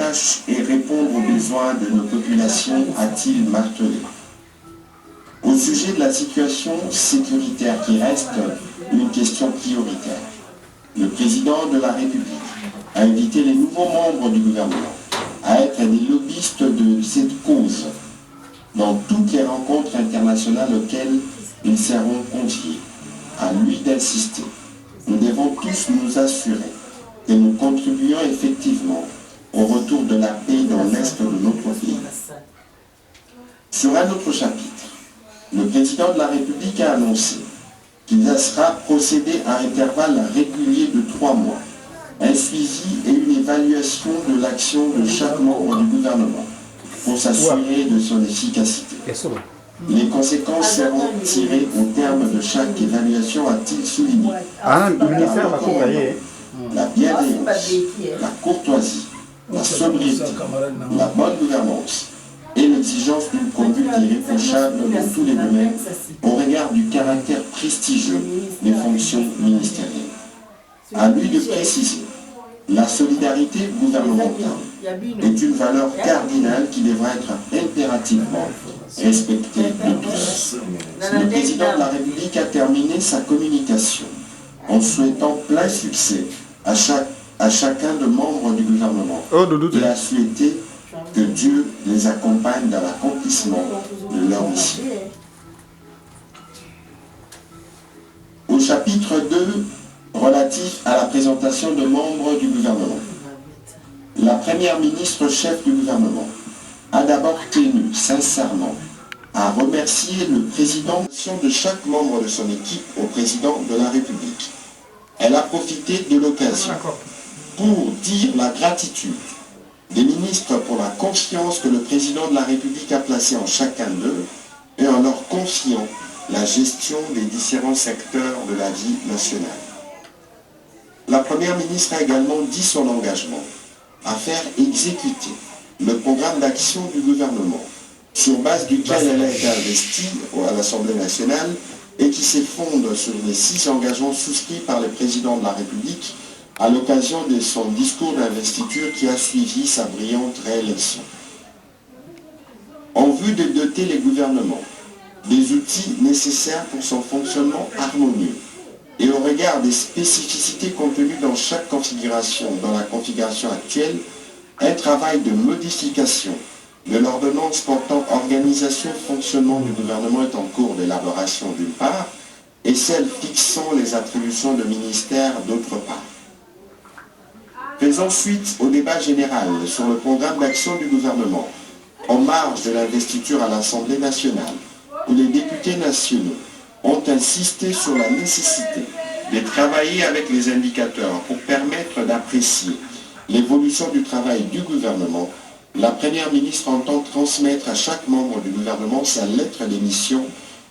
tâche est répondre aux besoins de nos populations, a-t-il martelé. Au sujet de la situation sécuritaire qui reste une question prioritaire, le président de la République a invité les nouveaux membres du gouvernement à être des lobbyistes de cette cause dans toutes les rencontres internationales auxquelles ils seront conviés. À lui d'insister. Nous devons tous nous assurer que nous contribuons effectivement au retour de la paix dans l'Est de notre pays. Sur un autre chapitre, le président de la République a annoncé qu'il sera procédé à intervalles réguliers de 3 mois, un suivi et une évaluation de l'action de chaque membre du gouvernement pour s'assurer de son efficacité. Les conséquences seront tirées au terme de chaque évaluation, a-t-il souligné. La bienveillance, la courtoisie, la sobriété, la bonne gouvernance et l'exigence d'une conduite irréprochable dans tous les domaines au regard du caractère prestigieux des fonctions ministérielles. À lui de préciser, la solidarité gouvernementale est une valeur cardinale qui devra être impérativement respectée de tous. Le président de la République a terminé sa communication en souhaitant plein succès à chacun de membres du gouvernement. Il a souhaité que Dieu les accompagne dans l'accomplissement de leur mission. Au chapitre 2, relatif à la présentation de membres du gouvernement, la première ministre chef du gouvernement a d'abord tenu sincèrement à remercier le président de chaque membre de son équipe au président de la République. Elle a profité de l'occasion pour dire la gratitude des ministres pour la confiance que le président de la République a placée en chacun d'eux et en leur confiant la gestion des différents secteurs de la vie nationale. La première ministre a également dit son engagement à faire exécuter le programme d'action du gouvernement sur base duquel elle a été investie à l'Assemblée nationale et qui s'effonde sur les 6 engagements souscrits par le président de la République à l'occasion de son discours d'investiture qui a suivi sa brillante réélection. En vue de doter les gouvernements des outils nécessaires pour son fonctionnement harmonieux et au regard des spécificités contenues dans chaque configuration, dans la configuration actuelle, un travail de modification de l'ordonnance portant organisation et fonctionnement du gouvernement est en cours d'élaboration d'une part, et celle fixant les attributions de ministères d'autre part. Faisons suite au débat général sur le programme d'action du gouvernement, en marge de l'investiture à l'Assemblée nationale, où les députés nationaux ont insisté sur la nécessité de travailler avec les indicateurs pour permettre d'apprécier l'évolution du travail du gouvernement. La Première ministre entend transmettre à chaque membre du gouvernement sa lettre d'émission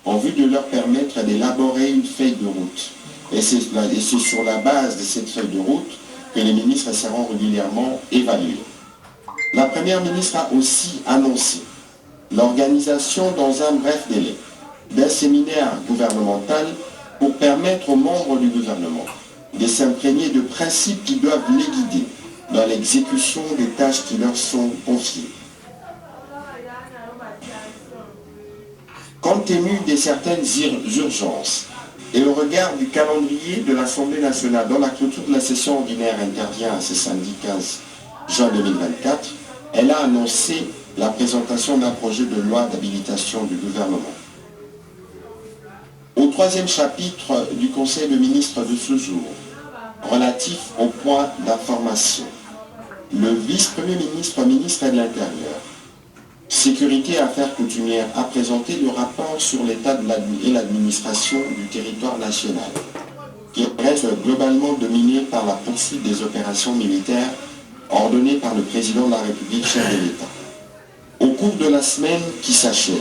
en vue de leur permettre d'élaborer une feuille de route. Et c'est sur la base de cette feuille de route que les ministres seront régulièrement évalués. La Première ministre a aussi annoncé l'organisation dans un bref délai d'un séminaire gouvernemental pour permettre aux membres du gouvernement de s'imprégner de principes qui doivent les guider dans l'exécution des tâches qui leur sont confiées. Compte tenu de certaines urgences et au regard du calendrier de l'Assemblée nationale dont la clôture de la session ordinaire intervient ce samedi 15 juin 2024, elle a annoncé la présentation d'un projet de loi d'habilitation du gouvernement. Au 3e chapitre du Conseil de ministres de ce jour, relatif au point d'information, le vice-premier ministre, ministre de l'Intérieur, Sécurité et Affaires coutumières, a présenté le rapport sur l'état et l'administration du territoire national, qui reste globalement dominé par la poursuite des opérations militaires ordonnées par le président de la République, chef de l'État. Au cours de la semaine qui s'achève,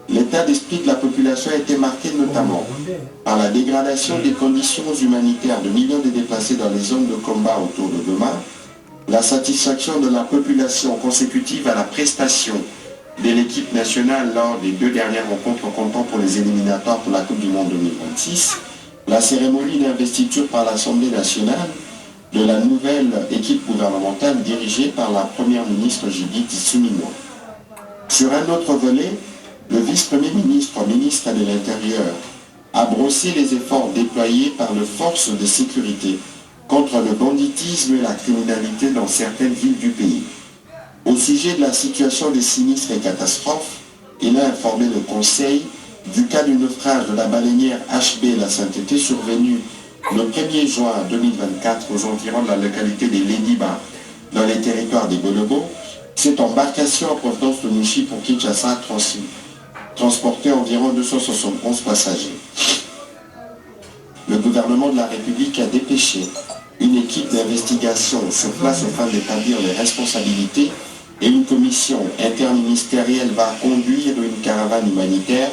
l'état d'esprit de la population a été marqué notamment par la dégradation des conditions humanitaires de millions de déplacés dans les zones de combat autour de Goma, la satisfaction de la population consécutive à la prestation de l'équipe nationale lors des 2 dernières rencontres comptant pour les éliminatoires pour la Coupe du Monde 2026, la cérémonie d'investiture par l'Assemblée nationale, de la nouvelle équipe gouvernementale dirigée par la première ministre Judith Suminwa. Sur un autre volet, le vice-premier ministre, ministre de l'Intérieur, a brossé les efforts déployés par les forces de sécurité contre le banditisme et la criminalité dans certaines villes du pays. Au sujet de la situation des sinistres et catastrophes, il a informé le Conseil du cas du naufrage de la baleinière HB La Sainteté survenu le 1er juin 2024 aux environs de la localité des Lediba, dans les territoires des Bolobo. Cette embarcation en provenance de Mouchi pour Kinshasa transportait environ 271 passagers. Le gouvernement de la République a dépêché une équipe d'investigation sur place afin d'établir les responsabilités et une commission interministérielle va conduire une caravane humanitaire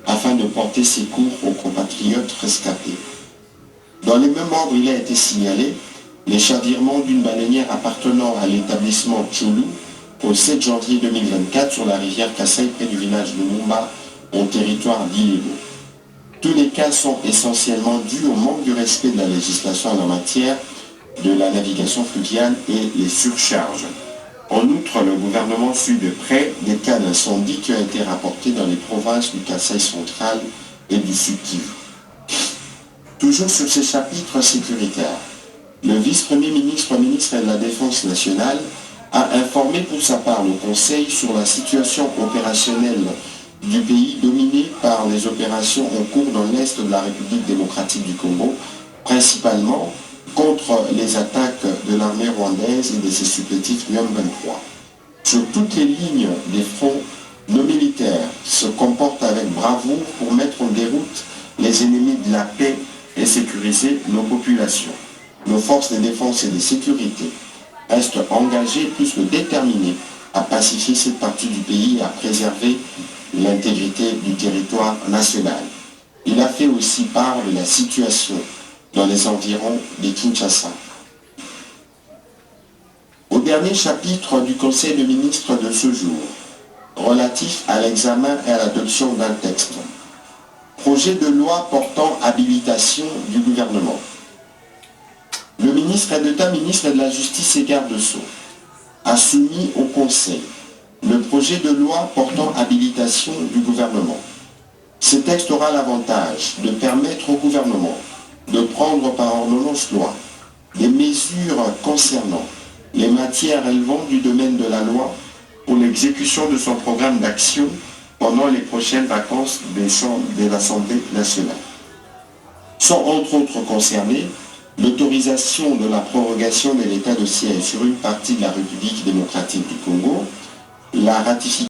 afin de porter secours aux compatriotes rescapés. Dans les mêmes ordres, il a été signalé les chavirements d'une baleinière appartenant à l'établissement Tchoulou au 7 janvier 2024 sur la rivière Kassai près du village de Mumba au territoire d'Ilebo. Tous les cas sont essentiellement dus au manque du respect de la législation en la matière de la navigation fluviale et les surcharges. En outre, le gouvernement suit de près des cas d'incendie qui ont été rapportés dans les provinces du Kassai central et du Sud-Kivu. Toujours sur ces chapitres sécuritaires, le vice-premier ministre, ministre de la Défense nationale, a informé pour sa part le Conseil sur la situation opérationnelle du pays dominé par les opérations en cours dans l'Est de la République démocratique du Congo, principalement contre les attaques de l'armée rwandaise et de ses supplétifs M23. Sur toutes les lignes des fronts, nos militaires se comportent avec bravoure pour mettre en déroute les ennemis de la paix et sécuriser nos populations. Nos forces de défense et de sécurité restent engagées plus que déterminées à pacifier cette partie du pays et à préserver l'intégrité du territoire national. Il a fait aussi part de la situation dans les environs de Kinshasa. Au dernier chapitre du Conseil de ministres de ce jour, relatif à l'examen et à l'adoption d'un texte, projet de loi portant habilitation du gouvernement. Le ministre d'État, ministre de la Justice et garde-sceaux, a soumis au Conseil le projet de loi portant habilitation du gouvernement. Ce texte aura l'avantage de permettre au gouvernement de prendre par ordonnance-loi des mesures concernant les matières relevant du domaine de la loi pour l'exécution de son programme d'action pendant les prochaines vacances de l'Assemblée nationale. Sont entre autres concernés l'autorisation de la prorogation de l'état de siège sur une partie de la République démocratique du Congo, la ratification